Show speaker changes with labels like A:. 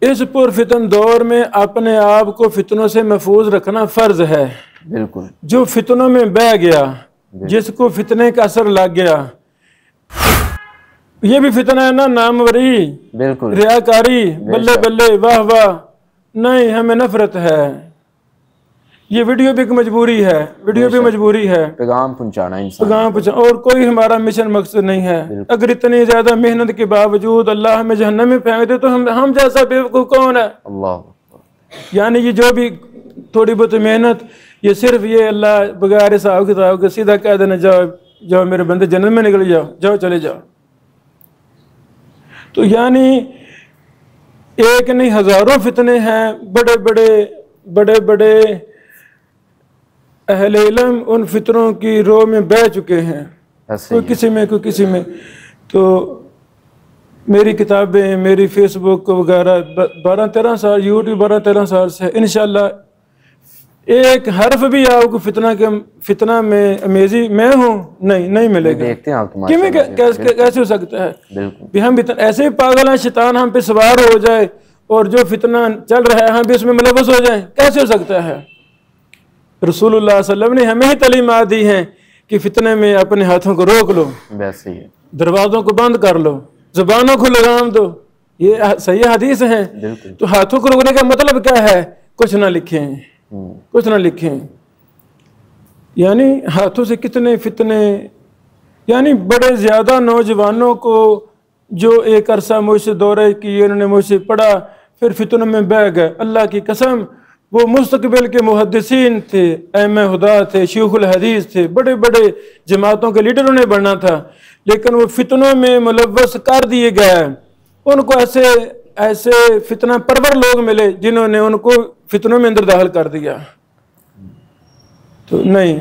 A: इस पुरफितन दौर में अपने आप को फितनों से महफूज रखना फर्ज है।
B: बिल्कुल।
A: जो फितनों में बह गया, जिसको फितने का असर लग गया, ये भी फितना है ना, नामवरी,
B: बिल्कुल,
A: रियाकारी, बल्ले बल्ले, वाह वाह, नहीं, हमें नफरत है। ये वीडियो भी एक मजबूरी है, वीडियो भी मजबूरी है,
B: पैगाम पहुंचाना,
A: पैगाम पहुंचाना, और कोई हमारा मिशन मकसद नहीं है। अगर इतनी ज्यादा मेहनत के बावजूद अल्लाह हमें जहन्नम में फेंक दे तो हम जैसा बेवकूफ कौन है।
B: अल्लाह।
A: यानी ये जो भी थोड़ी बहुत मेहनत, ये सिर्फ ये अल्लाह बगैर हिसाब किताब के सीधा कह देना, जाओ जाओ मेरे बंदे जन्नत में निकल जाओ, जाओ चले जाओ। तो यानी एक नहीं हजारों फितने हैं, बड़े बड़े अहले इल्म उन फितरों की रो में बह चुके हैं, कोई किसी में कोई किसी में। तो मेरी किताबें, मेरी फेसबुक वगैरह 12-13 साल, यूट्यूब 12-13 साल से, इंशाल्लाह एक हर्फ भी आपको फितना में अमेजी मैं हूँ नहीं मिलेगा।
B: देखते हैं आप
A: कैसे हो सकता है भी हम ऐसे ही पागल हैं, शैतान हम पे सवार हो जाए और जो फितना चल रहा है हम भी उसमें मुलव्वस हो जाए, कैसे हो सकता है। रसूलुल्लाह सल्लल्लाहु अलैहि वसल्लम ने हमें ही तालीमात दी हैं कि फितने में अपने हाथों को रोक लो,
B: वैसे ही
A: दरवाजों को बंद कर लो, जुबानों को लगाम दो, ये सही हदीस है। तो हाथों को रोकने का मतलब क्या है, कुछ ना लिखें, कुछ ना लिखें। यानी हाथों से कितने फितने, यानी बड़े ज्यादा नौजवानों को जो एक अरसा मुझसे दौरे किए, उन्होंने मुझसे पढ़ा, फिर फितनों में बह गए। अल्लाह की कसम, वो मुस्तकबिल के मुहद्दिसीन थे, अइम्मा हुदा थे, शैखुल हदीस थे, बड़े बड़े जमातों के लीडर उन्हें बनना था, लेकिन वो फितनों में मुलव्वस कर दिए गए। उनको ऐसे फितना परवर लोग मिले जिन्होंने उनको फितनों में अंदर दाखिल कर दिया। तो नहीं,